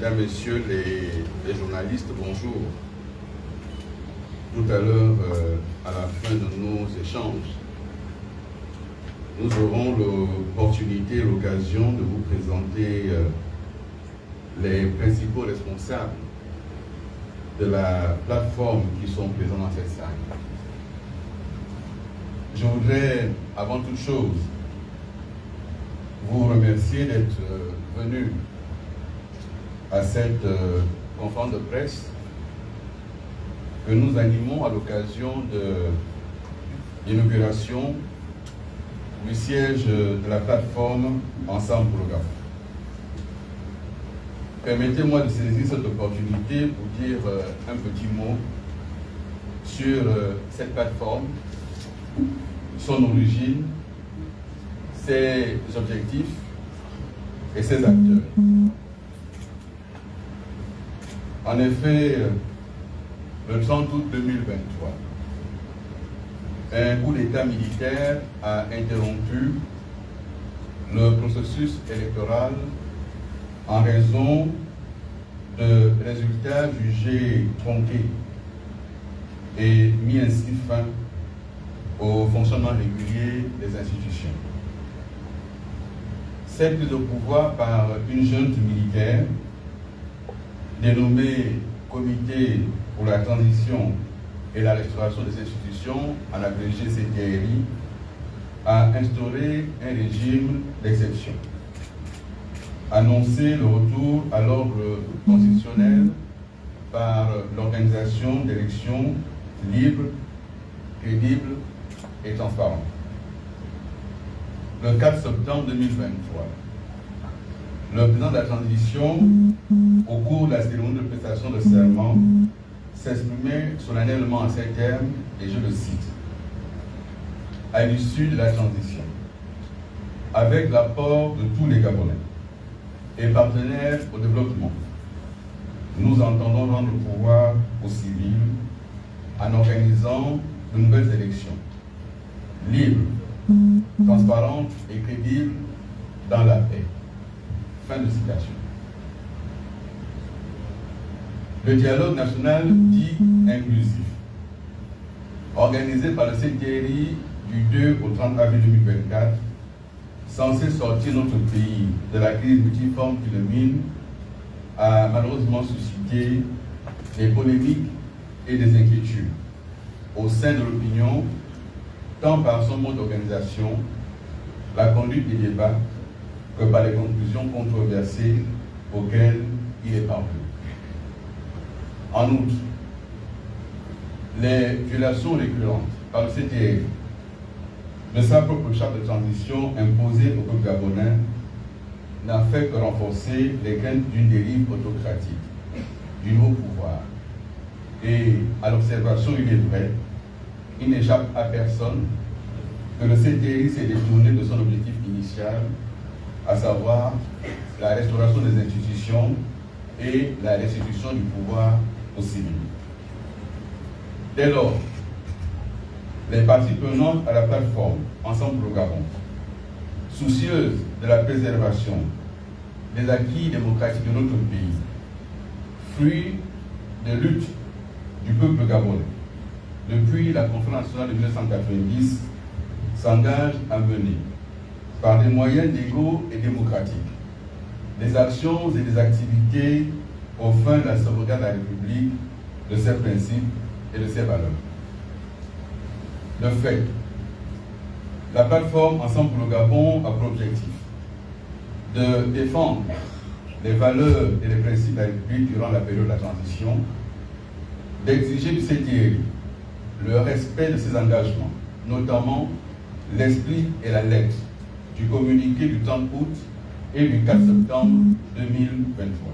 Mesdames, Messieurs les journalistes, bonjour. Tout à l'heure, à la fin de nos échanges, nous aurons l'opportunité, l'occasion de vous présenter les principaux responsables de la plateforme qui sont présents dans cette salle. Je voudrais, avant toute chose, vous remercier d'être venus à cette conférence de presse que nous animons à l'occasion de l'inauguration du siège de la plateforme Ensemble pour le Gabon. Permettez-moi de saisir cette opportunité pour dire un petit mot sur cette plateforme, son origine, ses objectifs et ses acteurs. En effet, le 30 août 2023, un coup d'État militaire a interrompu le processus électoral en raison de résultats jugés tronqués et mis ainsi fin au fonctionnement régulier des institutions. Cette prise de pouvoir par une junte militaire dénommée Comité pour la transition et la restauration des institutions, en abrégé CTRI, a instauré un régime d'exception, annoncé le retour à l'ordre constitutionnel par l'organisation d'élections libres, crédibles et transparentes. Le 4 septembre 2023, le président de la transition, au cours de la cérémonie de prestation de serment, s'exprimait solennellement en ces termes, et je le cite: à l'issue de la transition, avec l'apport de tous les Gabonais et partenaires au développement, nous entendons rendre le pouvoir aux civils en organisant de nouvelles élections libres, transparentes et crédibles dans la paix. Fin de citation. Le dialogue national dit inclusif, organisé par le CTRI du 2 au 30 avril 2024, censé sortir notre pays de la crise multiforme qui le mine, a malheureusement suscité des polémiques et des inquiétudes au sein de l'opinion, tant par son mode d'organisation, la conduite des débats, que par les conclusions controversées auxquelles il est parvenu. En outre, les violations récurrentes par le CTRI de sa propre charte de transition imposée au peuple gabonais n'a fait que renforcer les craintes d'une dérive autocratique du nouveau pouvoir. Et à l'observation, il est vrai, il n'échappe à personne que le CTRI s'est détourné de son objectif initial, à savoir la restauration des institutions et la restitution du pouvoir aux civils. Dès lors, les parties prenantes à la plateforme Ensemble pour le Gabon, soucieuses de la préservation des acquis démocratiques de notre pays, fruit de lutte du peuple gabonais depuis la conférence nationale de 1990, s'engagent à mener, par des moyens légaux et démocratiques, des actions et des activités aux fins de la sauvegarde de la République, de ses principes et de ses valeurs. De fait, la plateforme Ensemble pour le Gabon a pour objectif de défendre les valeurs et les principes de la République durant la période de la transition, d'exiger du CTRI le respect de ses engagements, notamment l'esprit et la lettre du communiqué du 30 août et du 4 septembre 2023.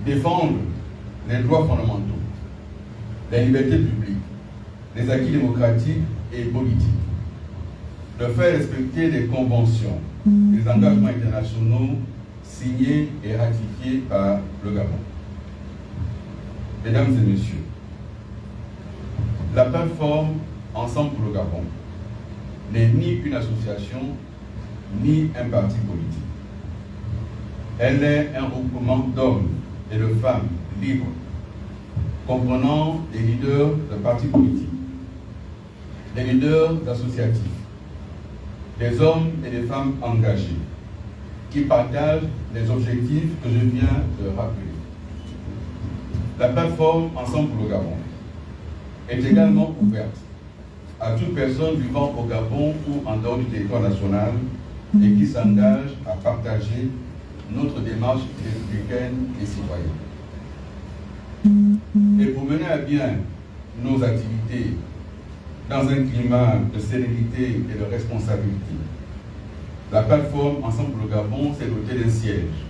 Défendre les droits fondamentaux, les libertés publiques, les acquis démocratiques et politiques, de faire respecter les conventions, les engagements internationaux signés et ratifiés par le Gabon. Mesdames et messieurs, la plateforme Ensemble pour le Gabon n'est ni une association, ni un parti politique. Elle est un regroupement d'hommes et de femmes libres, comprenant des leaders de partis politiques, des leaders associatifs, des hommes et des femmes engagés, qui partagent les objectifs que je viens de rappeler. La plateforme Ensemble pour le Gabon est également ouverte à toute personne vivant au Gabon ou en dehors du territoire national et qui s'engage à partager notre démarche républicaine et citoyenne. Et pour mener à bien nos activités dans un climat de sérénité et de responsabilité, la plateforme Ensemble pour le Gabon s'est dotée d'un siège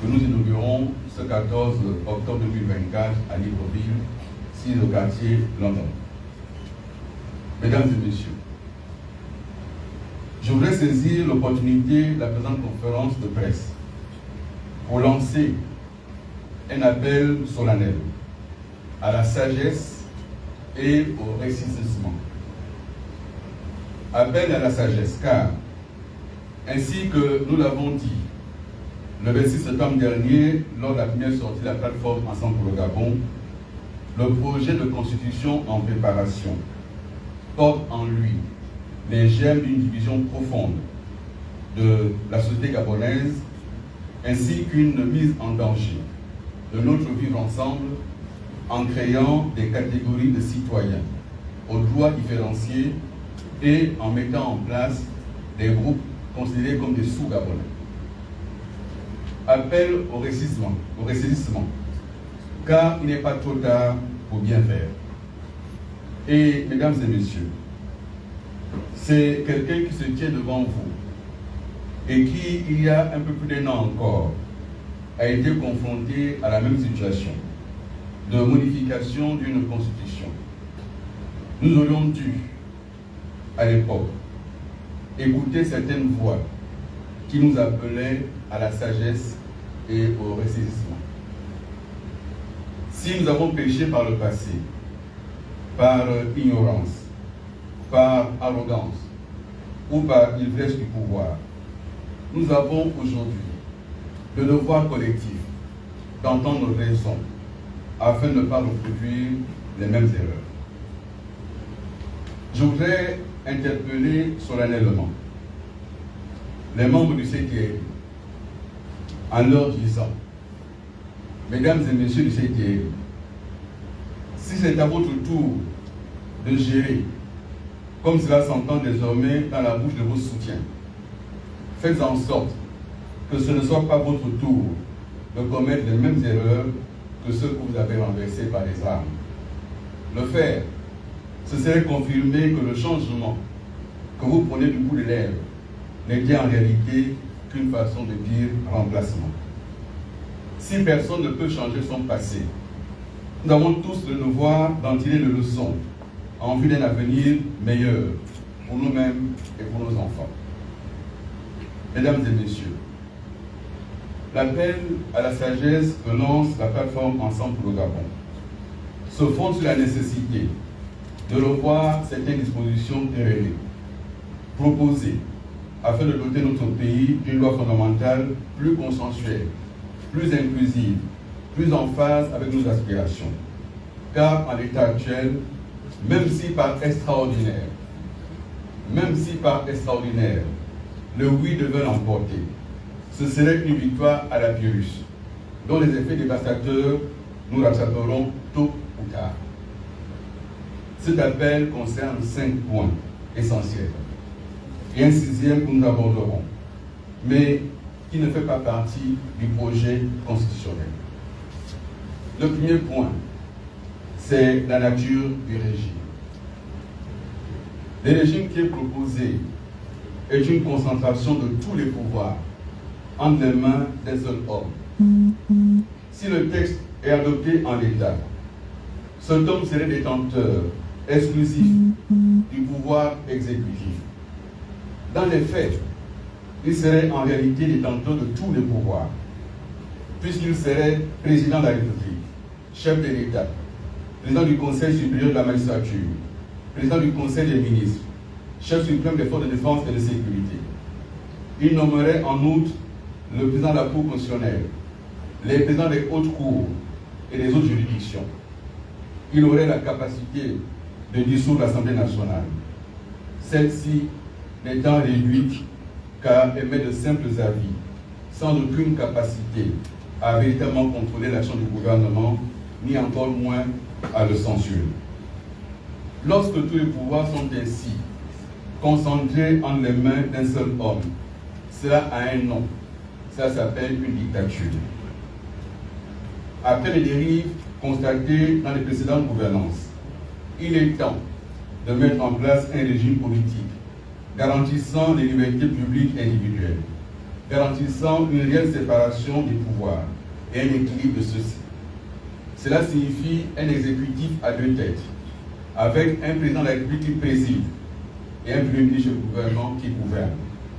que nous inaugurons ce 14 octobre 2024 à Libreville, 6 au quartier London. Mesdames et messieurs, je voudrais saisir l'opportunité de la présente conférence de presse pour lancer un appel solennel à la sagesse et au récissement. Appel à la sagesse, car, ainsi que nous l'avons dit le 26 septembre dernier, lors de la première sortie de la plateforme Ensemble pour le Gabon, le projet de constitution en préparation porte en lui les germes d'une division profonde de la société gabonaise, ainsi qu'une mise en danger de notre vivre ensemble en créant des catégories de citoyens aux droits différenciés et en mettant en place des groupes considérés comme des sous-gabonais. Appel au récissement, car il n'est pas trop tard pour bien faire. Et, mesdames et messieurs, c'est quelqu'un qui se tient devant vous et qui, il y a un peu plus d'un an encore, a été confronté à la même situation de modification d'une constitution. Nous aurions dû, à l'époque, écouter certaines voix qui nous appelaient à la sagesse et au ressaisissement. Si nous avons péché par le passé, par ignorance, par arrogance ou par ivresse du pouvoir, nous avons aujourd'hui le devoir collectif d'entendre nos raisons afin de ne pas reproduire les mêmes erreurs. Je voudrais interpeller solennellement les membres du CTI en leur disant: mesdames et messieurs du CTI, si c'est à votre tour de gérer comme cela s'entend désormais dans la bouche de vos soutiens, faites en sorte que ce ne soit pas votre tour de commettre les mêmes erreurs que ceux que vous avez renversés par les armes. Le faire, ce serait confirmer que le changement que vous prenez du bout de lèvres n'était en réalité qu'une façon de dire remplacement. Si personne ne peut changer son passé, nous avons tous le devoir d'en tirer les leçons en vue d'un avenir meilleur pour nous-mêmes et pour nos enfants. Mesdames et messieurs, l'appel à la sagesse que lance la plateforme Ensemble pour le Gabon se fonde sur la nécessité de revoir certaines dispositions erronées, proposées afin de doter notre pays d'une loi fondamentale plus consensuelle, plus inclusive, plus en phase avec nos aspirations. Car en l'état actuel, même si par extraordinaire, le oui devait l'emporter, ce serait une victoire à la Pyrrhus, dont les effets dévastateurs nous rattraperont tôt ou tard. Cet appel concerne 5 points essentiels et un 6e que nous aborderons, mais qui ne fait pas partie du projet constitutionnel. Le premier point, c'est la nature du régime. Le régime qui est proposé est une concentration de tous les pouvoirs entre les mains d'un seul homme. Si le texte est adopté en l'état, cet homme serait détenteur exclusif du pouvoir exécutif. Dans les faits, il serait en réalité détenteur de tous les pouvoirs, puisqu'il serait président de la République, chef de l'État, président du Conseil supérieur de la magistrature, président du Conseil des ministres, chef suprême des forces de défense et de sécurité. Il nommerait en outre le président de la Cour constitutionnelle, les présidents des hautes cours et des autres juridictions. Il aurait la capacité de dissoudre l'Assemblée nationale. Celle-ci n'étant réduite qu'à émettre de simples avis, sans aucune capacité à véritablement contrôler l'action du gouvernement, ni encore moins à le censurer. Lorsque tous les pouvoirs sont ainsi concentrés entre les mains d'un seul homme, cela a un nom. Ça s'appelle une dictature. Après les dérives constatées dans les précédentes gouvernances, il est temps de mettre en place un régime politique garantissant les libertés publiques et individuelles, garantissant une réelle séparation des pouvoirs et un équilibre de ceux-ci. Cela signifie un exécutif à deux têtes, avec un président de la République qui préside et un premier ministre du gouvernement qui gouverne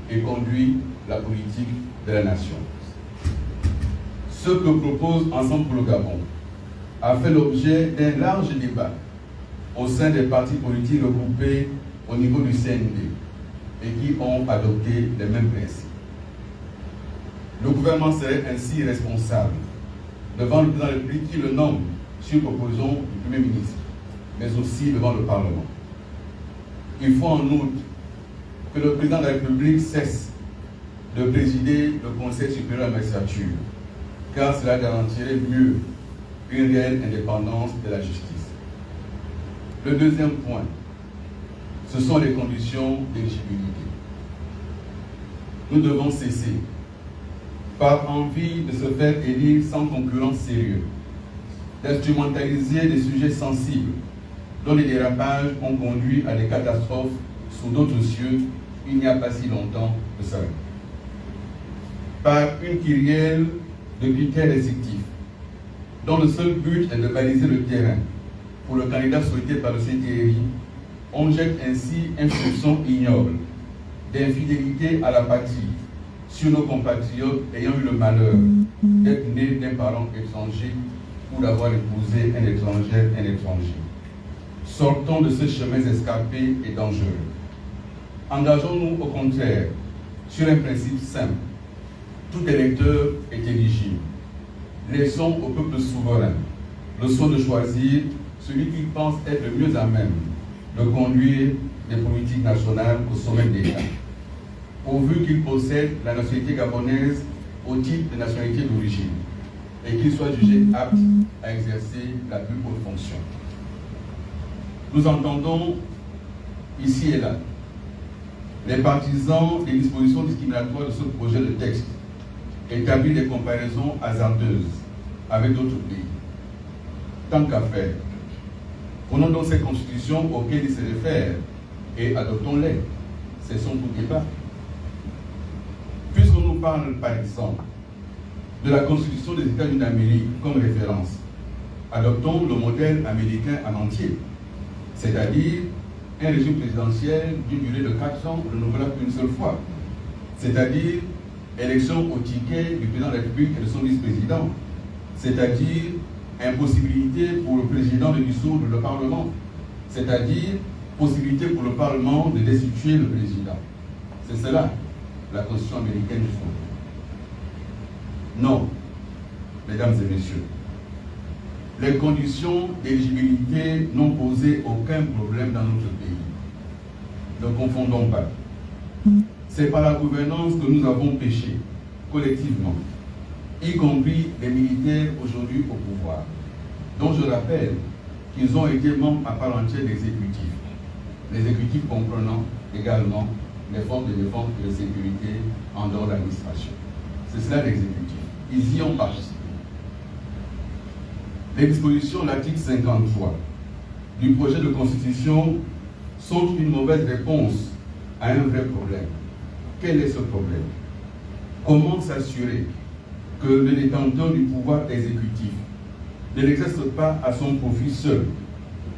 et conduit la politique de la nation. Ce que propose Ensemble pour le Gabon a fait l'objet d'un large débat au sein des partis politiques regroupés au niveau du CND et qui ont adopté les mêmes principes. Le gouvernement serait ainsi responsable devant le président de la République qui le nomme sur proposition du Premier ministre, mais aussi devant le Parlement. Il faut en outre que le président de la République cesse de présider le Conseil supérieur de la magistrature, car cela garantirait mieux une réelle indépendance de la justice. Le deuxième point, ce sont les conditions d'éligibilité. Nous devons cesser, par envie de se faire élire sans concurrence sérieuse, d'instrumentaliser des sujets sensibles dont les dérapages ont conduit à des catastrophes sous d'autres cieux il n'y a pas si longtemps de ça. Par une kyrielle de critères restrictifs, dont le seul but est de baliser le terrain pour le candidat souhaité par le CTRI, on jette ainsi un soupçon ignoble d'infidélité à la patrie sur nos compatriotes ayant eu le malheur d'être nés d'un parent étranger ou d'avoir épousé un étranger. Sortons de ce chemin escarpé et dangereux. Engageons-nous au contraire sur un principe simple. Tout électeur est éligible. Laissons au peuple souverain le soin de choisir celui qui pense être le mieux à même de conduire des politiques nationales au sommet de l'État, pourvu qu'il possède la nationalité gabonaise au titre de nationalité d'origine et qu'il soit jugé apte à exercer la plus haute fonction. Nous entendons ici et là les partisans des dispositions discriminatoires de ce projet de texte établir des comparaisons hasardeuses avec d'autres pays. Tant qu'à faire, prenons donc ces constitutions auxquelles ils se réfèrent et adoptons-les. Cessons tout débat. Puisqu'on nous parle, par exemple, de la Constitution des États-Unis d'Amérique comme référence, adoptons le modèle américain en entier, c'est-à-dire un régime présidentiel d'une durée de 4 ans renouvelable une seule fois, c'est-à-dire élection au ticket du président de la République et de son vice-président, c'est-à-dire impossibilité pour le président de dissoudre le Parlement, c'est-à-dire possibilité pour le Parlement de destituer le président. C'est cela, la Constitution américaine du fond. Non, mesdames et messieurs, les conditions d'éligibilité n'ont posé aucun problème dans notre pays. Ne confondons pas. C'est par la gouvernance que nous avons péché, collectivement, y compris les militaires aujourd'hui au pouvoir, dont je rappelle qu'ils ont été membres à part entière de l'exécutif, l'exécutif comprenant également les forces de défense et de sécurité en dehors de l'administration. C'est cela l'exécutif. Ils y ont participé. Les dispositions de l'article 53 du projet de constitution sont une mauvaise réponse à un vrai problème. Quel est ce problème? Comment s'assurer que le détenteur du pouvoir exécutif ne l'exerce pas à son profit seul,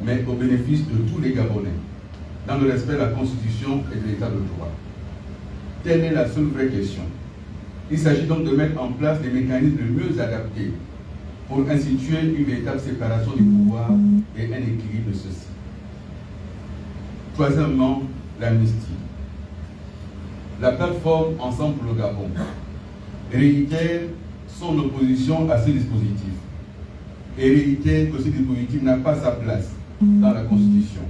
mais au bénéfice de tous les Gabonais, dans le respect de la Constitution et de l'État de droit? Telle est la seule vraie question. Il s'agit donc de mettre en place des mécanismes mieux adaptés pour instituer une véritable séparation du pouvoir et un équilibre de ceci. Troisièmement, l'amnistie. La plateforme Ensemble pour le Gabon réitère son opposition à ce dispositif et réitère que ce dispositif n'a pas sa place dans la Constitution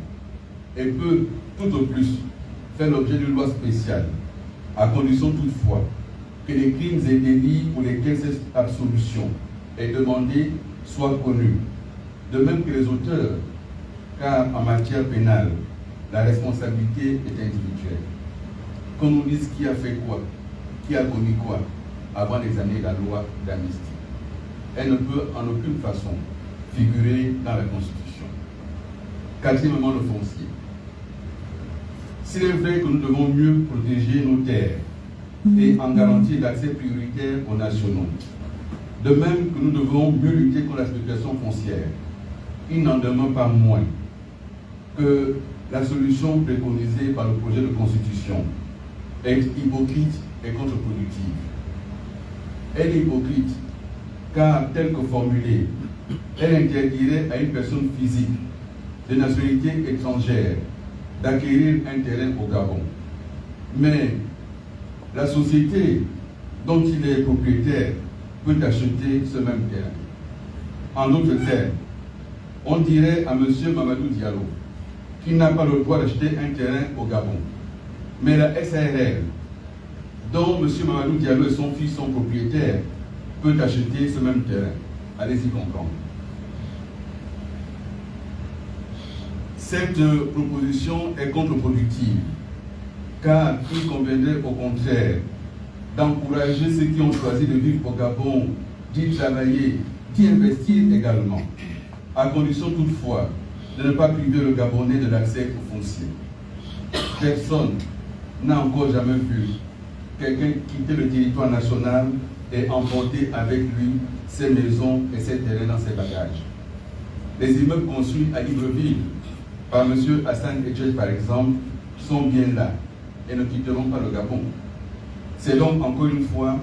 et peut tout au plus faire l'objet d'une loi spéciale, à condition toutefois que les crimes et délits pour lesquels cette absolution est demandée soient connus, de même que les auteurs, car en matière pénale, la responsabilité est individuelle. Qu'on nous dise qui a fait quoi, qui a commis quoi, avant d'examiner la loi d'amnistie. Elle ne peut en aucune façon figurer dans la Constitution. Quatrièmement, le foncier. S'il est vrai que nous devons mieux protéger nos terres et en garantir l'accès prioritaire aux nationaux, de même que nous devons mieux lutter contre la spéculation foncière, il n'en demeure pas moins que la solution préconisée par le projet de constitution est hypocrite et contre-productive. Elle est hypocrite car, telle que formulée, elle interdirait à une personne physique de nationalité étrangère d'acquérir un terrain au Gabon. Mais la société dont il est propriétaire peut acheter ce même terrain. En d'autres termes, on dirait à M. Mamadou Diallo qu'il n'a pas le droit d'acheter un terrain au Gabon. Mais la SARL, dont M. Mamadou Diallo et son fils sont propriétaires, peut acheter ce même terrain. Allez-y comprendre. Cette proposition est contre-productive, car il conviendrait au contraire d'encourager ceux qui ont choisi de vivre au Gabon, d'y travailler, d'y investir également, à condition toutefois de ne pas priver le Gabonais de l'accès au foncier. Personne n'a encore jamais vu quelqu'un quitter le territoire national et emporter avec lui ses maisons et ses terrains dans ses bagages. Les immeubles construits à Libreville par M. Hassan Etchel, par exemple, sont bien là et ne quitteront pas le Gabon. C'est donc encore une fois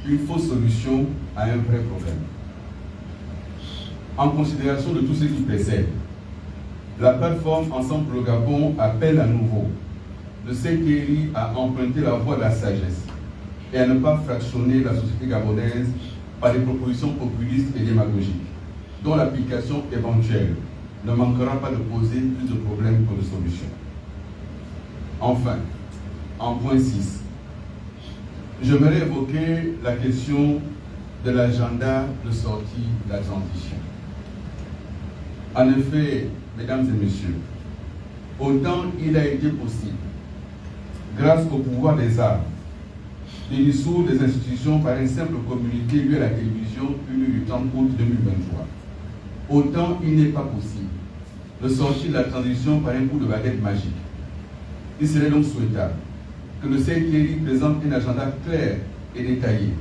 une fausse solution à un vrai problème. En considération de tout ce qui précède, la plateforme Ensemble pour le Gabon appelle à nouveau le CTRI à emprunter la voie de la sagesse et à ne pas fractionner la société gabonaise par des propositions populistes et démagogiques, dont l'application éventuelle ne manquera pas de poser plus de problèmes que de solutions. Enfin, en point 6, j'aimerais évoquer la question de l'agenda de sortie de la transition. En effet, mesdames et messieurs, autant il a été possible, grâce au pouvoir des armes, de dissoudre des institutions par un simple communiqué lu à la télévision publié du 30 août 2023, autant il n'est pas possible de sortir de la transition par un coup de baguette magique. Il serait donc souhaitable que le CTRI présente un agenda clair et détaillé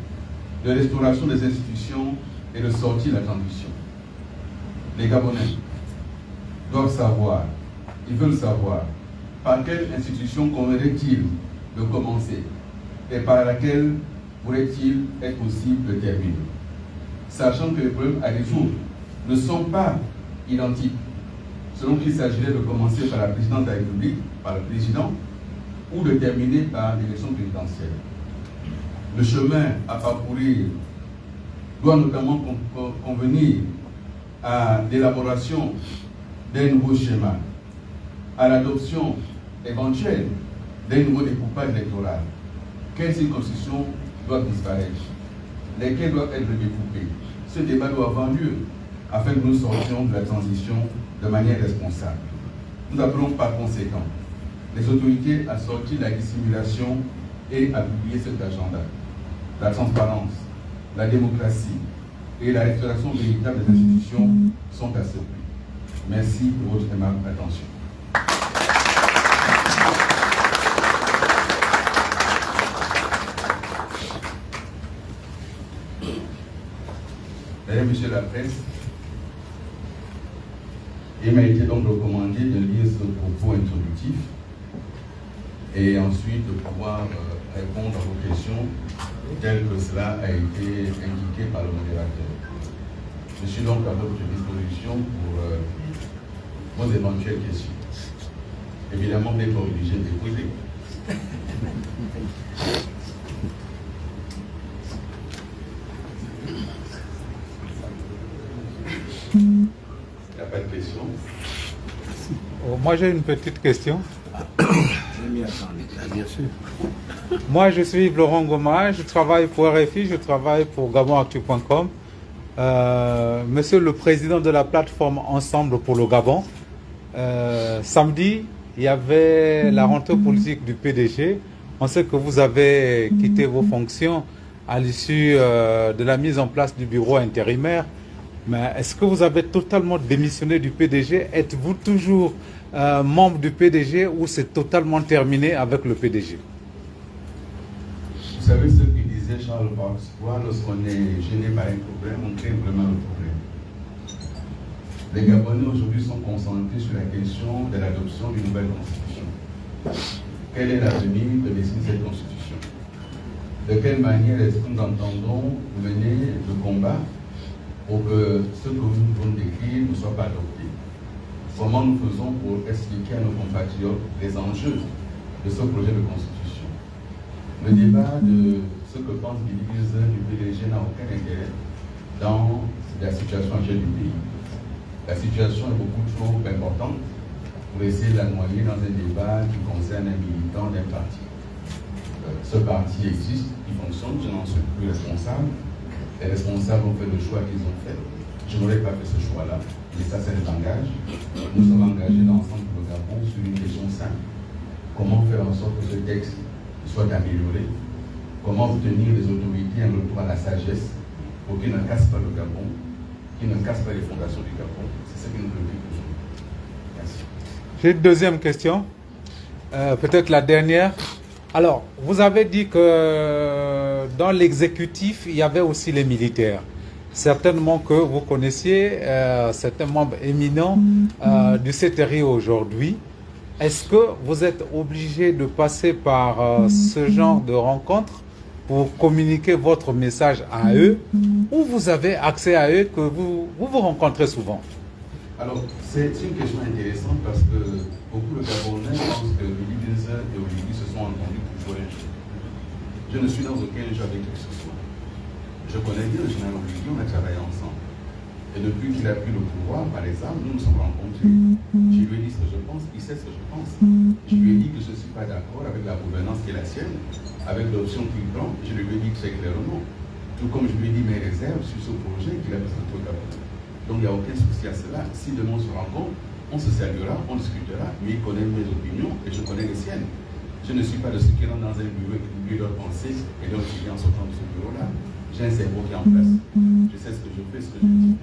de restauration des institutions et de sortie de la transition. Les Gabonais doivent savoir, ils veulent savoir, par quelle institution conviendrait-il de commencer et par laquelle pourrait-il être possible de terminer, sachant que les problèmes à résoudre ne sont pas identiques, selon qu'il s'agirait de commencer par la présidence de la République, par le président, ou de terminer par l'élection présidentielle. Le chemin à parcourir doit notamment convenir à l'élaboration d'un nouveau schéma, à l'adoption éventuelle d'un nouveau découpage électoral. Quelles circonscriptions doivent disparaître? Lesquelles doivent être découpées? Ce débat doit avoir lieu afin que nous sortions de la transition de manière responsable. Nous appelons par conséquent les autorités à sortir de la dissimulation et à publier cet agenda. La transparence, la démocratie et la restauration véritable des institutions sont à ce prix. Merci pour votre aimable attention. Mesdames et messieurs de la presse, il m'a été donc recommandé de lire ce propos introductif et ensuite de pouvoir répondre à vos questions tel que cela a été indiqué par le modérateur. Je suis donc à votre disposition pour vos éventuelles questions. Évidemment, vous n'êtes pas obligé de les poser. question. Moi, j'ai une petite question. Bien sûr. Moi, je suis Laurent Goma, je travaille pour RFI, je travaille pour GabonActu.com. Monsieur le président de la plateforme Ensemble pour le Gabon, samedi, il y avait la rentrée politique du PDG. On sait que vous avez quitté vos fonctions à l'issue de la mise en place du bureau intérimaire. Mais est-ce que vous avez totalement démissionné du PDG? Êtes-vous toujours membre du PDG ou c'est totalement terminé avec le PDG? Vous savez ce que disait Charles Marx, lorsqu'on est gêné par un problème, on crée vraiment le problème. Les Gabonais aujourd'hui sont concentrés sur la question de l'adoption d'une nouvelle constitution. Quel est l'avenir de dessiner cette constitution? De quelle manière est-ce que nous entendons mener le combat pour que ce que nous venons d'écrire ne soit pas adopté? Comment nous faisons pour expliquer à nos compatriotes les enjeux de ce projet de constitution? Le débat de ce que pense Billy Gilzer du PDG n'a aucun intérêt dans la situation actuelle du pays. La situation est beaucoup trop importante pour essayer de la noyer dans un débat qui concerne un militant d'un parti. Ce parti existe, il fonctionne, je n'en suis plus responsable. Les responsables ont fait le choix qu'ils ont fait. Je n'aurais pas fait ce choix-là, mais ça, c'est un langage. Nous sommes engagés dans l'ensemble du Gabon sur une question simple. Comment faire en sorte que ce texte soit amélioré? Comment obtenir des autorités un retour à la sagesse pour qu'ils ne cassent pas le Gabon, qu'ils ne cassent pas les fondations du Gabon? C'est ce qui nous préoccupe aujourd'hui. Merci. J'ai une deuxième question, peut-être la dernière. Alors, vous avez dit que dans l'exécutif, il y avait aussi les militaires. Certainement que vous connaissiez certains membres éminents du CTRI aujourd'hui. Est-ce que vous êtes obligé de passer par ce genre de rencontre pour communiquer votre message à eux, ou vous avez accès à eux que vous rencontrez souvent? Alors, c'est une question intéressante parce que beaucoup de Gabonais pensent que Billy Gilzer et Oligui se sont entendus pour jouer un jeu. Je ne suis dans aucun jeu avec qui que ce soit. Je connais bien le général Oligui, on a travaillé ensemble. Et depuis qu'il a pris le pouvoir, par exemple, nous nous sommes rencontrés. Je lui ai dit ce que je pense, il sait ce que je pense. Je lui ai dit que je ne suis pas d'accord avec la gouvernance qui est la sienne, avec l'option qu'il prend. Je lui ai dit très clairement. Tout comme je lui ai dit mes réserves sur ce projet qu'il a présenté au Gabon. Donc il n'y a aucun souci à cela. Si demain on se rencontre, on se saluera, on discutera. Lui il connaît mes opinions et je connais les siennes. Je ne suis pas de ceux qui rentrent dans un bureau et qui oublient leurs pensées et leur idées en sortant de ce bureau-là. J'ai un cerveau qui est en place. Je sais ce que je fais, ce que je dis.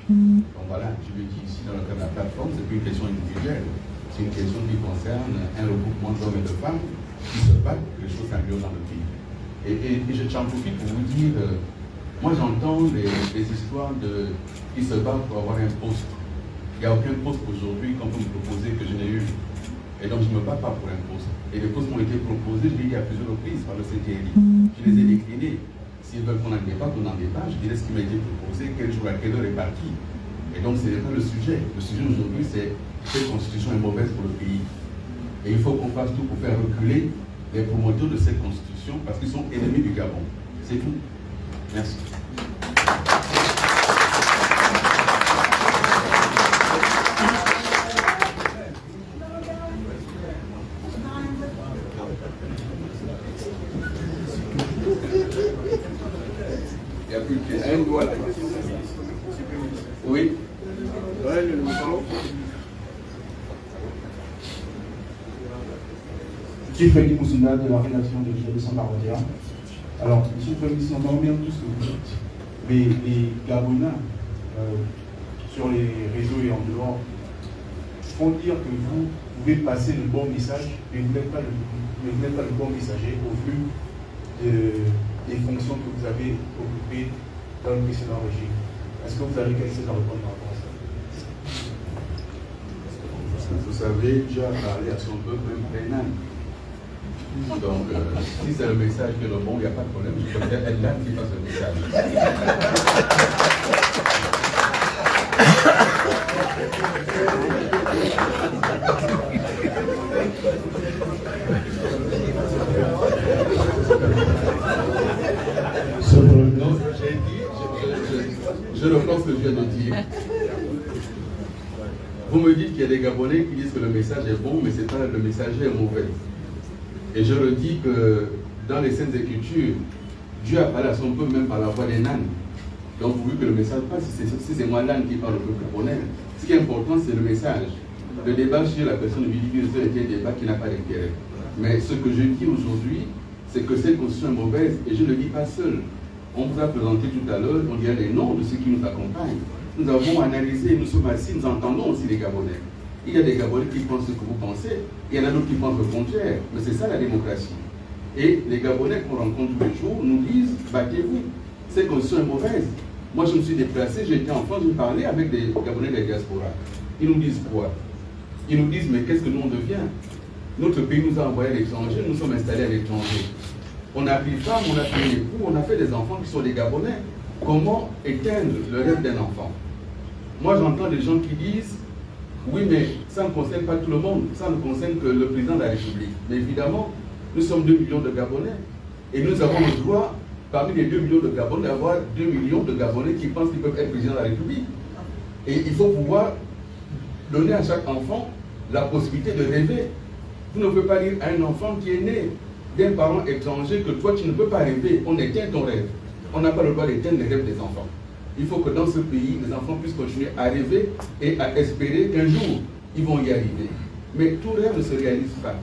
Donc voilà, je le dis ici dans le cadre de la plateforme, c'est plus une question individuelle. C'est une question qui concerne un regroupement d'hommes et de femmes qui se battent pour que les choses s'améliorent dans le pays. Et j'en profite pour vous dire, moi j'entends les histoires qui se battent pour avoir un poste. Il n'y a aucun poste aujourd'hui qu'on peut me proposer que je n'ai eu. Et donc je ne me bats pas pour un poste. Et les postes m'ont été proposés, je l'ai dit à plusieurs reprises par le CTRI. Je les ai déclinés. S'ils veulent qu'on en débatte, on en débat. Je dirais ce qui m'a été proposé, quel jour, à quelle heure est parti. Et donc ce n'est pas le sujet. Le sujet aujourd'hui, c'est cette constitution est mauvaise pour le pays. Et il faut qu'on fasse tout pour faire reculer les promoteurs de cette constitution parce qu'ils sont ennemis du Gabon. C'est tout. Merci. Il n'y a plus de questions. Oui. Je suis Félix Moussunda de la rédaction de G 241. Alors, M. le Premier ministre, on entend bien tout ce que vous dites, mais les Gabonais, sur les réseaux et en dehors, font dire que vous pouvez passer le bon message, mais vous n'êtes pas le bon messager au vu des fonctions que vous avez occupées dans le précédent régime. Est-ce que vous avez quelque chose à répondre par rapport à ça? Vous savez, Dieu a parlé à son peuple prénal. Donc, si c'est le message qui est le bon, il n'y a pas de problème. Je peux être là qui passe le message. Donc, j'ai dit, je reprends ce que je viens de dire. Vous me dites qu'il y a des Gabonais qui disent que le message est bon, mais c'est pas le messager est mauvais. Et je redis que dans les Saintes Écritures, Dieu a parlé à son peuple même par la voix des nânes. Donc, vous voyez que le message passe, si c'est moi l'âne qui parle au peuple gabonais, ce qui est important, c'est le message. Le débat sur la personne de Billy Gilson était un débat qui n'a pas d'intérêt. Mais ce que je dis aujourd'hui, c'est que cette constitution est mauvaise, et je ne le dis pas seul. On vous a présenté tout à l'heure, on dirait les noms de ceux qui nous accompagnent. Nous avons analysé, nous sommes assis, nous entendons aussi les Gabonais. Il y a des Gabonais qui pensent ce que vous pensez, il y en a d'autres qui pensent le contraire, mais c'est ça la démocratie. Et les Gabonais qu'on rencontre tous les jours nous disent, battez-vous, cette constitution est mauvaise. Moi je me suis déplacé, j'étais en France, je parlais avec des Gabonais de la diaspora. Ils nous disent quoi? Ils nous disent, mais qu'est-ce que nous on devient? Notre pays nous a envoyé à l'étranger, nous sommes installés à l'étranger. On a pris femme, on a pris époux, on a fait des enfants qui sont des Gabonais. Comment éteindre le rêve d'un enfant? Moi j'entends des gens qui disent, oui mais ça ne concerne pas tout le monde, ça ne concerne que le président de la République. Mais évidemment, nous sommes 2 millions de Gabonais. Et nous avons le droit, parmi les 2 millions de Gabonais, d'avoir 2 millions de Gabonais qui pensent qu'ils peuvent être président de la République. Et il faut pouvoir donner à chaque enfant la possibilité de rêver. Vous ne pouvez pas dire à un enfant qui est né d'un parent étranger que toi tu ne peux pas rêver, on éteint ton rêve. On n'a pas le droit d'éteindre les rêves des enfants. Il faut que dans ce pays, les enfants puissent continuer à rêver et à espérer qu'un jour, ils vont y arriver. Mais tout rêve ne se réalise pas.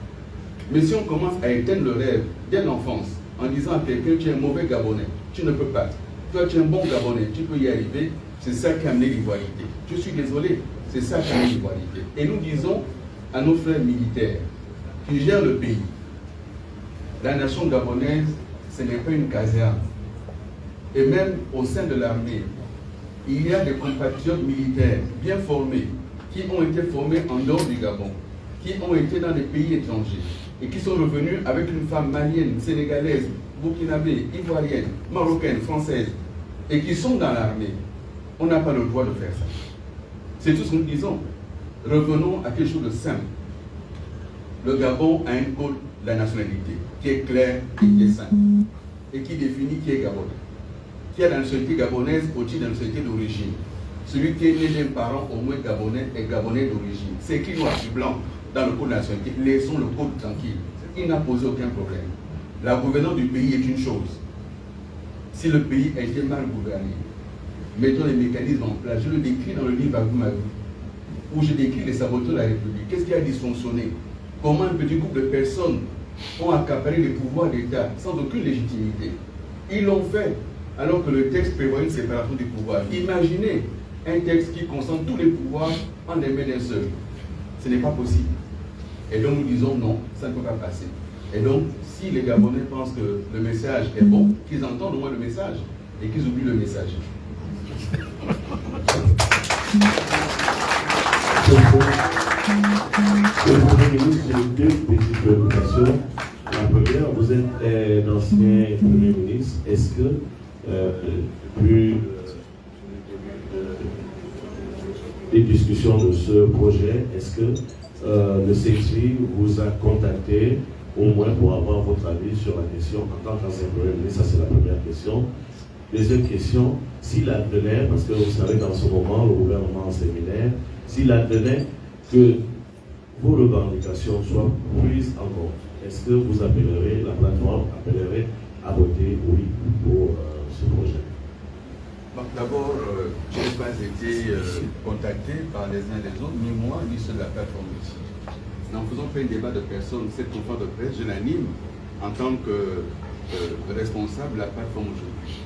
Mais si on commence à éteindre le rêve dès l'enfance, en disant à quelqu'un, tu es un mauvais Gabonais, tu ne peux pas. Toi, tu es un bon Gabonais, tu peux y arriver, c'est ça qui a amené l'ivoirité. Je suis désolé, c'est ça qui a amené l'ivoirité. Et nous disons à nos frères militaires qui gèrent le pays, la nation gabonaise, ce n'est pas une caserne. Et même au sein de l'armée, il y a des compatriotes militaires bien formés, qui ont été formés en dehors du Gabon, qui ont été dans des pays étrangers, et qui sont revenus avec une femme malienne, sénégalaise, burkinabé, ivoirienne, marocaine, française, et qui sont dans l'armée. On n'a pas le droit de faire ça. C'est tout ce que nous disons. Revenons à quelque chose de simple. Le Gabon a un code de la nationalité qui est clair et qui est simple, et qui définit qui est Gabonais. Qui a la nationalité gabonaise au-dessus de la nationalité d'origine. Celui qui est né d'un parent au moins gabonais est Gabonais d'origine. C'est écrit noir sur blanc dans le code de la nationalité. Laissons le code tranquille. Il n'a posé aucun problème. La gouvernance du pays est une chose. Si le pays a été mal gouverné, mettons les mécanismes en place. Je le décris dans le livre Bagou Magou, où je décris les saboteurs de la République. Qu'est-ce qui a dysfonctionné? Comment un petit groupe de personnes ont accaparé les pouvoirs d'État sans aucune légitimité? Ils l'ont fait alors que le texte prévoit une séparation des pouvoirs. Imaginez un texte qui concentre tous les pouvoirs en les mains d'un seul. Ce n'est pas possible. Et donc nous disons non, ça ne peut pas passer. Et donc, si les Gabonais pensent que le message est bon, qu'ils entendent au moins le message et qu'ils oublient le message. Le Premier ministre, j'ai 2 petites préoccupations. La première, vous êtes l'ancien Premier ministre. Est-ce que plus des discussions de ce projet, est-ce que le CETRI vous a contacté au moins pour avoir votre avis sur la question en tant qu'ancien Premier ministre? Ça, c'est la première question. Deuxième question, s'il advenait, parce que vous savez qu'en ce moment, le gouvernement en séminaire, s'il advenait que vos revendications soient prises en compte, est-ce que vous appellerez, la plateforme appellerait à voter oui pour ce projet? D'abord, je n'ai pas été contacté par les uns les autres, ni moi, ni ceux de la plateforme ici. Nous ne faisons pas un débat de personnes. Cette conférence de presse, je l'anime en tant que responsable de la plateforme aujourd'hui.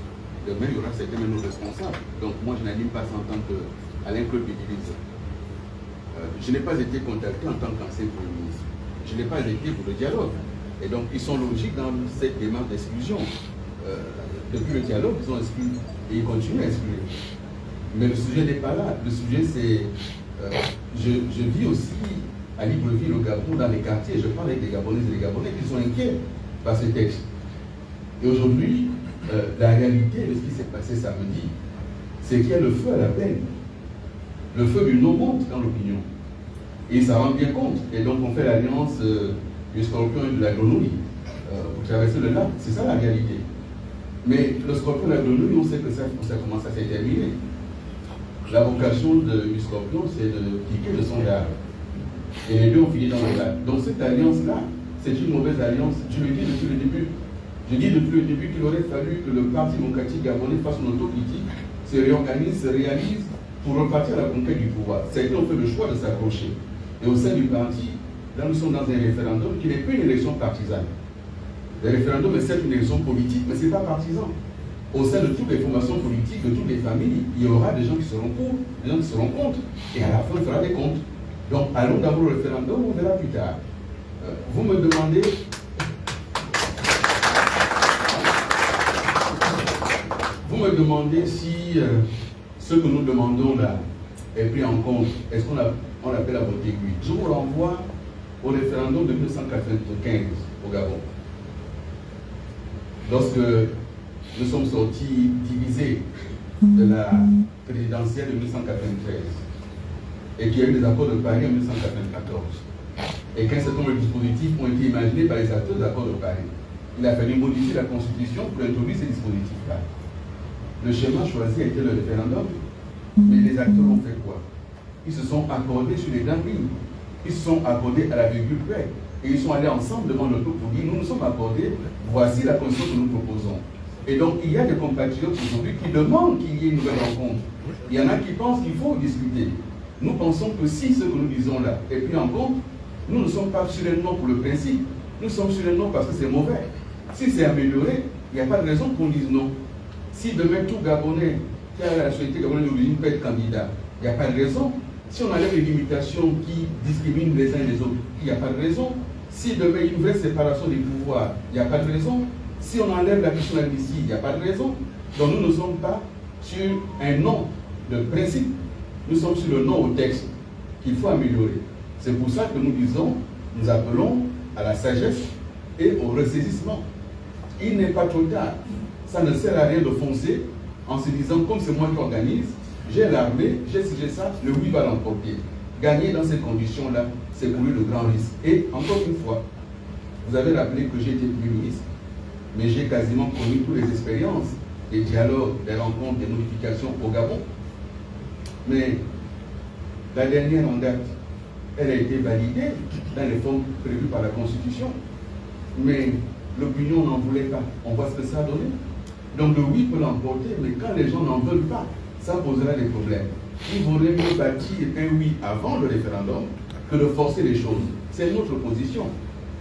Demain, il y aura certainement nos responsables. Donc moi, je n'anime pas ça en tant qu'Alain-Claude Bidiliza. Je n'ai pas été contacté en tant qu'ancien Premier ministre. Je n'ai pas été pour le dialogue. Et donc, ils sont logiques dans cette démarche d'exclusion. Depuis le dialogue, ils ont exclu et ils continuent à exclure. Mais le sujet n'est pas là. Le sujet, c'est... je vis aussi à Libreville, au Gabon, dans les quartiers. Je parle avec des Gabonaises et des Gabonais qui sont inquiets par ce texte. Et aujourd'hui, la réalité de ce qui s'est passé samedi, c'est qu'il y a le feu à la peine. Le feu du non monte dans l'opinion. Et ils s'en rendent bien compte. Et donc on fait l'alliance du scorpion et de la grenouille pour traverser le lac. C'est ça la réalité. Mais le scorpion et la grenouille, on sait que ça commence à s'éterminer. La vocation du scorpion, c'est de piquer le son d'arbre. Et les deux ont fini dans le lac. Donc cette alliance-là, c'est une mauvaise alliance. Je le dis depuis le début. Je dis depuis le début qu'il aurait fallu que le Parti démocratique gabonais fasse une autocritique, se réorganise, se réalise pour repartir à la conquête du pouvoir. Certains ont fait le choix de s'accrocher. Et au sein du parti, là nous sommes dans un référendum qui n'est plus une élection partisane. Le référendum est certes une élection politique, mais ce n'est pas partisan. Au sein de toutes les formations politiques, de toutes les familles, il y aura des gens qui seront pour, des gens qui seront contre, et à la fin on fera des comptes. Donc allons d'abord au référendum, on verra plus tard. Vous me demandez... Vous me demandez si ce que nous demandons là est pris en compte. Est-ce qu'on appelle à voter oui? Je vous renvoie au référendum de 1995 au Gabon. Lorsque nous sommes sortis divisés de la présidentielle de 1993 et qu'il y a eu des accords de Paris en 1994 et qu'un certain nombre de dispositifs ont été imaginés par les acteurs des accords de Paris. Il a fallu modifier la Constitution pour introduire ces dispositifs-là. Le schéma choisi a été le référendum, mais les acteurs ont fait quoi? Ils se sont accordés sur les grandes lignes. Ils se sont accordés à la virgule près. Et ils sont allés ensemble devant le peuple pour dire, nous nous sommes accordés, voici la condition que nous proposons. Et donc, il y a des compatriotes aujourd'hui qui demandent qu'il y ait une nouvelle rencontre. Il y en a qui pensent qu'il faut discuter. Nous pensons que si ce que nous disons là est pris en compte, nous ne sommes pas sur le non pour le principe. Nous sommes sur le non parce que c'est mauvais. Si c'est amélioré, il n'y a pas de raison qu'on dise non. Si demain tout Gabonais qui a la nationalité gabonaise d'origine peut être candidat, il n'y a pas de raison. Si on enlève les limitations qui discriminent les uns et les autres, il n'y a pas de raison. Si demain il y a une vraie séparation des pouvoirs, il n'y a pas de raison. Si on enlève la question d'amnistie, il n'y a pas de raison. Donc nous ne sommes pas sur un non de principe, nous sommes sur le non au texte qu'il faut améliorer. C'est pour ça que nous disons, nous appelons à la sagesse et au ressaisissement. Il n'est pas trop tard. Ça ne sert à rien de foncer en se disant, comme c'est moi qui organise, j'ai l'armée, j'ai ça, le oui va l'emporter. Gagner dans ces conditions-là, c'est courir de grands risques. Et encore une fois, vous avez rappelé que j'ai été Premier ministre, mais j'ai quasiment connu toutes les expériences, les dialogues, les rencontres, les modifications au Gabon. Mais la dernière en date, elle a été validée dans les formes prévues par la Constitution. Mais l'opinion n'en voulait pas. On voit ce que ça a donné. Donc le oui peut l'emporter, mais quand les gens n'en veulent pas, ça posera des problèmes. Il vaudrait mieux bâtir un oui avant le référendum que de forcer les choses. C'est notre position.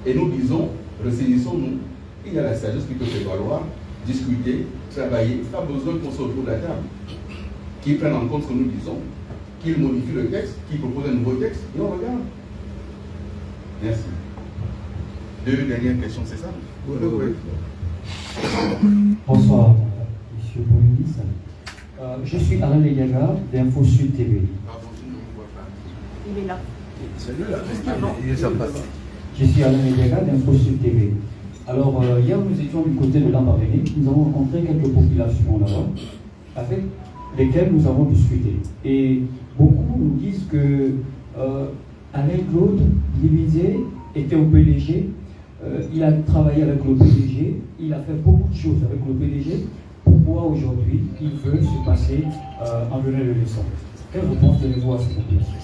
Et nous disons, ressaisissons-nous. Il y a la sagesse qui peut se valoir, discuter, travailler. Pas besoin qu'on soit autour de la table. Qu'ils prennent en compte ce que nous disons, qu'ils modifient le texte, qu'ils proposent un nouveau texte, et on regarde. Merci. Deux dernières questions, c'est ça? Oui. Bonsoir, Monsieur le Premier ministre. Je suis Alain Leyaga d'Info Sud TV. Pardon, je ne me vois pas. Il est là. Je suis Alain Leyaga d'Info Sud TV. Alors, hier, nous étions du côté de Lambaréné. Nous avons rencontré quelques populations là-bas, avec lesquelles nous avons discuté. Et beaucoup nous disent que Alain Claude Divisé était au PDG. Il a travaillé avec le PDG, il a fait beaucoup de choses avec le PDG. Pourquoi aujourd'hui il veut se passer en venant de leçon? Quelle réponse donnez-vous à cette question?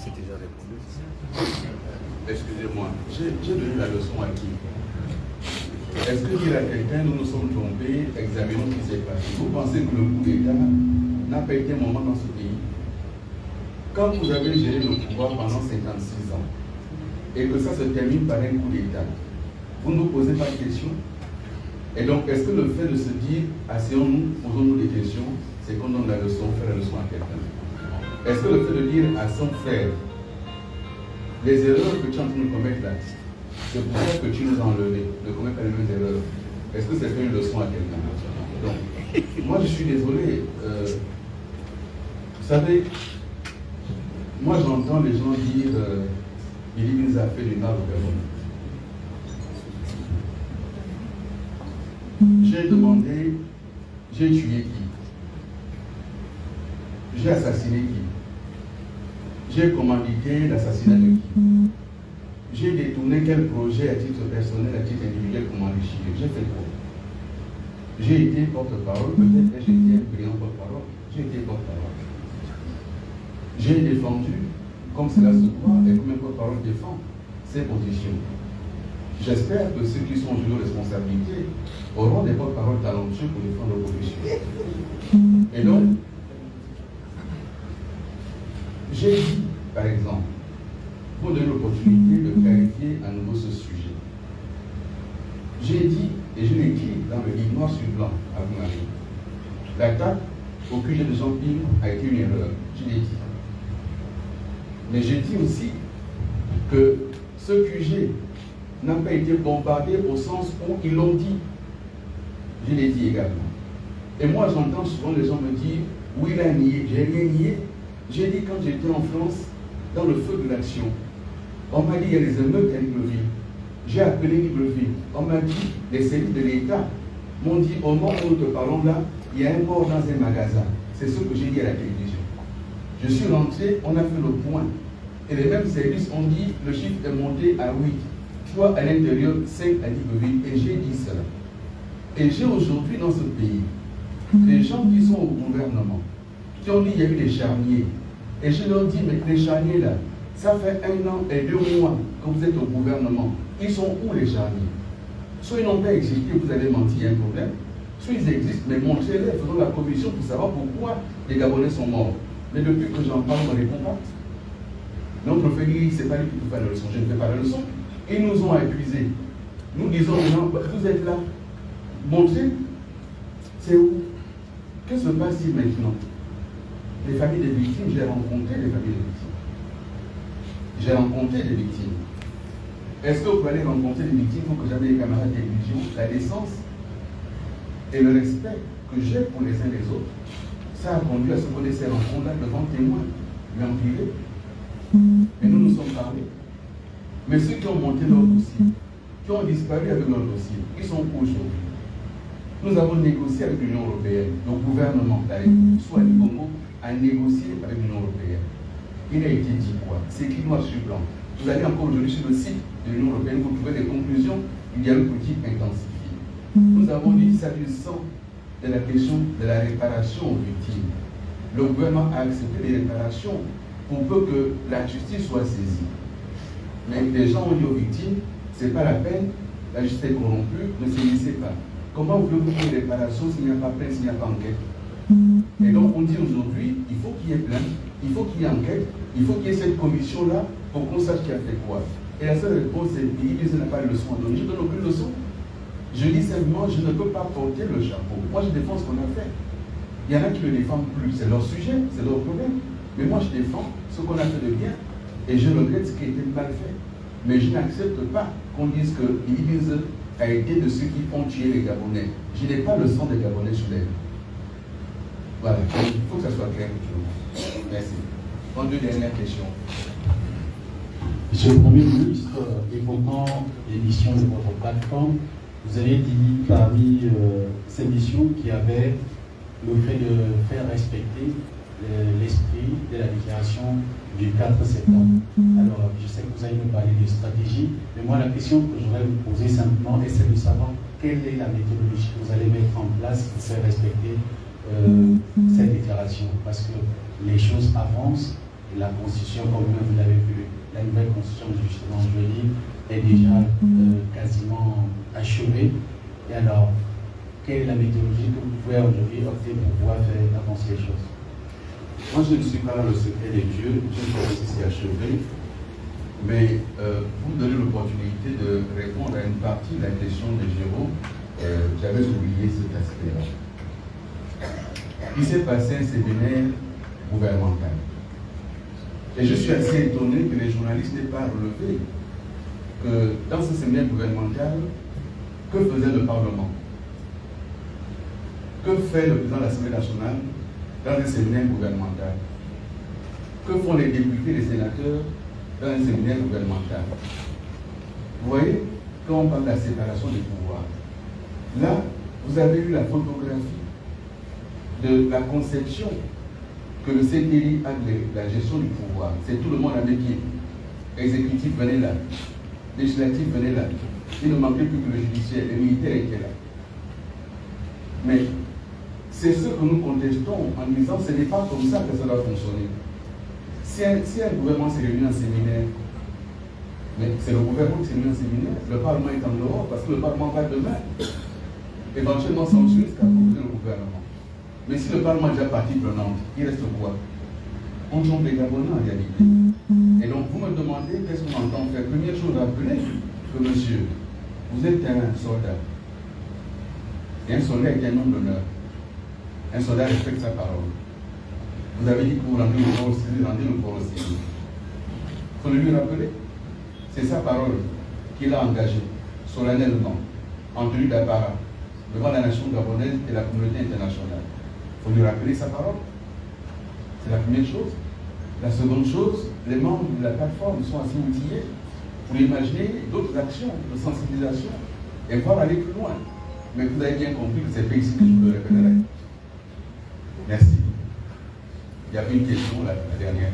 Excusez-moi, j'ai donné la leçon à qui? Est-ce que dire à quelqu'un, nous nous sommes trompés, examinons ce qui s'est passé? Vous pensez que le coup d'État n'a pas été un moment dans ce pays? Quand vous avez géré le pouvoir pendant 56 ans, et que ça se termine par un coup d'État, vous ne nous posez pas de questions? Et donc, est-ce que le fait de se dire, asseyons-nous, posons-nous des questions, c'est qu'on donne la leçon, faire la leçon à quelqu'un? Est-ce que le fait de dire à son frère, les erreurs que tu es en train de commettre là, c'est pour ça que tu nous as enlevés, ne commets pas les mêmes erreurs? Est-ce que c'est faire une leçon à quelqu'un? Donc, moi je suis désolé. Vous savez, moi j'entends les gens dire, il nous a fait du mal au Gabon. J'ai demandé, j'ai tué qui? J'ai assassiné qui? J'ai commandité l'assassinat de qui? J'ai détourné quel projet à titre personnel, à titre individuel pour m'enrichir? J'ai fait quoi? J'ai été porte-parole, peut-être que j'ai été un brillant porte-parole. J'ai été porte-parole. J'ai défendu, comme cela se doit, et comme un porte-parole défend, ces positions. J'espère que ceux qui sont aujourd'hui aux responsabilités auront des porte-paroles talentueux pour défendre leurs positions. Et donc, j'ai dit, par exemple, pour donner l'opportunité de clarifier à nouveau ce sujet. J'ai dit, et je l'ai écrit dans le livre noir sur blanc à vous, l'attaque au QG de Jean-Ping a été une erreur, je l'ai dit. Mais j'ai dit aussi que ce QG n'a pas été bombardé au sens où ils l'ont dit. Je l'ai dit également. Et moi, j'entends souvent les gens me dire, oui, il a nié, j'ai rien nié. J'ai dit quand j'étais en France, dans le feu de l'action, on m'a dit, il y a des émeutes à Libreville. J'ai appelé Libreville. On m'a dit, les services de l'État m'ont dit, au moment où nous te parlons là, il y a un mort dans un magasin. C'est ce que j'ai dit à la télévision. Je suis rentré, on a fait le point. Et les mêmes services ont dit, le chiffre est monté à 8. Toi, à l'intérieur, 5 à Libreville. Et j'ai dit cela. Et j'ai aujourd'hui dans ce pays, des gens qui sont au gouvernement, qui ont dit qu'il y a eu des charniers. Et je leur dis, mais les charniers là, ça fait 1 an et 2 mois que vous êtes au gouvernement. Ils sont où les charniers? Soit ils n'ont pas existé, vous avez menti, il y a un problème. Soit ils existent, mais montrez-les, faisons la commission pour savoir pourquoi les Gabonais sont morts. Mais depuis que j'en parle, on ne répond pas. Notre Félix, ce n'est pas lui qui nous fait la leçon, je ne fais pas la leçon. Ils nous ont accusés. Nous disons maintenant, vous êtes là. Montrez, c'est où? Que se passe-t-il maintenant? Les familles des victimes, j'ai rencontré les familles des victimes. J'ai rencontré des victimes. Est-ce que vous pouvez aller rencontrer des victimes pour que j'avais des camarades de télévision? La décence et le respect que j'ai pour les uns les autres, ça a conduit à ce qu'on ait ces rencontres-là devant témoins, mais en privé. Et nous nous sommes parlés. Mais ceux qui ont monté leur dossier, qui ont disparu avec leur dossier, ils sont où aujourd'hui? Nous avons négocié avec l'Union européenne, le gouvernement, soit du Congo, a négocié avec l'Union européenne. Il a été dit quoi? C'est écrit noir sur blanc. Vous allez encore aujourd'hui sur le site de l'Union européenne, vous trouvez des conclusions, il y a une politique intensifiée. Nous avons dit, s'agissant de la question de la réparation aux victimes, le gouvernement a accepté les réparations pour peu que la justice soit saisie. Mais les gens ont dit aux victimes, ce n'est pas la peine, la justice est corrompue, ne saisissez pas. Comment voulez-vous faire des réparations s'il n'y a pas plainte, s'il n'y a pas enquête? Et donc on dit aujourd'hui, il faut qu'il y ait plainte, il faut qu'il y ait enquête, il faut qu'il y ait cette commission-là pour qu'on sache qui a fait quoi. Et la seule réponse est, il n'a pas de leçon à donner. Je ne donne aucune leçon. Je dis simplement, je ne peux pas porter le chapeau. Moi, je défends ce qu'on a fait. Il y en a qui ne le défendent plus. C'est leur sujet, c'est leur problème. Mais moi, je défends ce qu'on a fait de bien. Et je regrette ce qui a été mal fait. Mais je n'accepte pas qu'on dise que l'Élysée a été de ceux qui ont tué les Gabonais. Je n'ai pas le sang des Gabonais sur les mains. Voilà. Il faut que ça soit clair pour tout le monde. Merci. En deux dernières questions. Monsieur le Premier ministre, évoquant les missions de votre plateforme, vous avez dit parmi ces missions qu'il y avait le fait de faire respecter l'esprit de la déclaration du 4 septembre. Alors, je sais que vous allez nous parler de stratégie, mais moi, la question que je voudrais vous poser simplement est celle de savoir quelle est la méthodologie que vous allez mettre en place pour faire respecter cette déclaration. Parce que les choses avancent et la Constitution, comme vous l'avez vu, la nouvelle Constitution, justement, je veux dire, est déjà quasiment achevée. Et alors, quelle est la méthodologie que vous pouvez aujourd'hui opter pour pouvoir faire avancer les choses? Moi, je ne suis pas dans le secret des dieux, je ne sais pas si c'est achevé, mais vous donnez l'opportunité de répondre à une partie de la question de Jérôme. J'avais oublié cet aspect-là. Il s'est passé un séminaire gouvernemental. Et je suis assez étonné que les journalistes n'aient pas relevé que dans ce séminaire gouvernemental, que faisait le Parlement? Que fait le président de l'Assemblée nationale dans un séminaire gouvernemental? Que font les députés et les sénateurs dans un séminaire gouvernemental? Vous voyez, quand on parle de la séparation des pouvoirs, là, vous avez eu la photographie de la conception que le CDI a de la gestion du pouvoir. C'est tout le monde avec qui. Exécutif venait là, législatif venait là. Il ne manquait plus que le judiciaire, les militaires étaient là. Mais c'est ce que nous contestons en disant que ce n'est pas comme ça que ça doit fonctionner. Si un gouvernement s'est réuni en séminaire, mais c'est le gouvernement qui s'est réuni en séminaire, le Parlement est en dehors parce que le Parlement va demain éventuellement sanctionner ce qu'a proposé le gouvernement. Mais si le Parlement est déjà partie prenante, il reste quoi? On trompe les Gabonais en réalité. Et donc vous me demandez qu'est-ce qu'on entend faire. Première chose, rappeler que monsieur, vous êtes un soldat. Et un soldat est un homme d'honneur. Un soldat respecte sa parole. Vous avez dit que vous rendez le corps civil, rendez le corps civil. Il faut le lui rappeler. C'est sa parole qu'il a engagée, solennellement, en tenue d'apparat, devant la nation gabonaise et la communauté internationale. Il faut lui rappeler sa parole. C'est la première chose. La seconde chose, les membres de la plateforme sont assez outillés pour imaginer d'autres actions de sensibilisation et voir aller plus loin. Mais vous avez bien compris que ce n'est pas ici que je me répéterai. Merci. Il y avait une question, la dernière.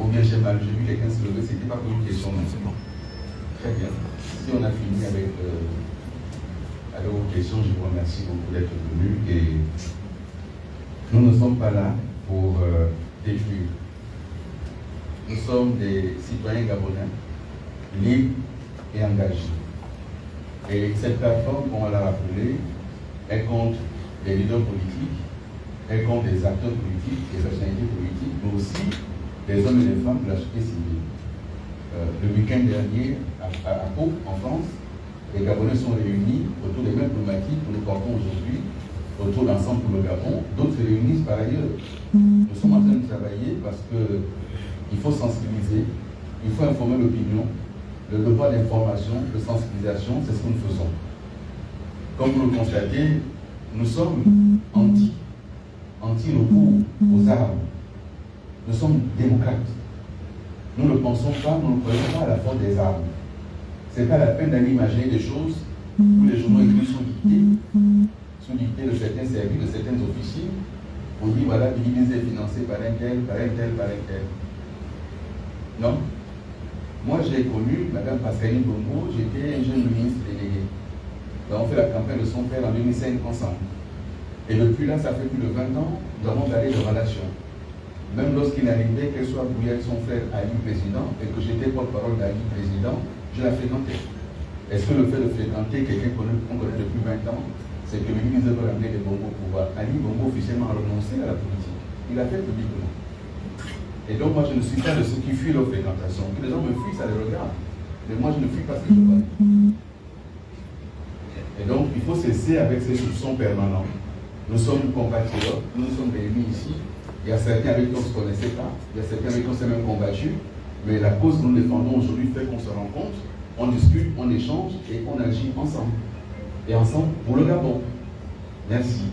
Ou bien j'ai mal, j'ai vu quelqu'un se lever, c'était pas pour une question maintenant. Très bien. Si on a fini avec vos questions, je vous remercie beaucoup d'être venus et nous ne sommes pas là pour détruire. Nous sommes des citoyens gabonais, libres et engagés. Et cette plateforme, comme on l'a rappelé, elle compte des leaders politiques, elle compte des acteurs politiques, des personnalités politiques, mais aussi des hommes et des femmes de la société civile. Le week-end dernier, à Pau, en France, les Gabonais sont réunis autour des mêmes problématiques que nous portons aujourd'hui, autour d'Ensemble pour le Gabon. D'autres se réunissent par ailleurs. Nous sommes en train de travailler parce qu'il faut sensibiliser, il faut informer l'opinion. Le devoir d'information, de sensibilisation, c'est ce que nous faisons. Comme vous le constatez, nous sommes anti-recours aux armes. Nous sommes démocrates. Nous ne pensons pas, nous ne croyons pas à la force des armes. Ce n'est pas la peine d'aller imaginer des choses où les journaux écrits sous dictée de certains services, de certains officiers, pour dire voilà, divisé et financé par un tel, par un tel, par un tel. Non. Moi, j'ai connu Mme Pascaline Bongo, j'étais un jeune ministre délégué. On fait la campagne de son père en 2005 ensemble. Et depuis là, ça fait plus de 20 ans, nous avons gardé de relations. Même lorsqu'il arrivait qu'elle soit brouillée avec son frère Ali président et que j'étais porte-parole d'Ali président, je la fréquentais. Est-ce que le fait de fréquenter quelqu'un qu'on connaît depuis 20 ans, c'est que le ministre veut ramener les Bongo au pouvoir? Ali Bongo officiellement a renoncé à la politique. Il l'a fait publiquement. Et donc moi je ne suis pas de ceux qui fuient leur fréquentation. Que les gens me fuient, ça les regarde. Mais moi je ne fuis pas ce que je connais. Et donc il faut cesser avec ces soupçons permanents. Nous sommes compatriotes, nous sommes réunis ici. Il y a certains avec qui on ne se connaissait pas, il y a certains avec qui on s'est même combattu. Mais la cause que nous défendons aujourd'hui fait qu'on se rencontre, on discute, on échange et on agit ensemble. Et ensemble pour le Gabon. Merci.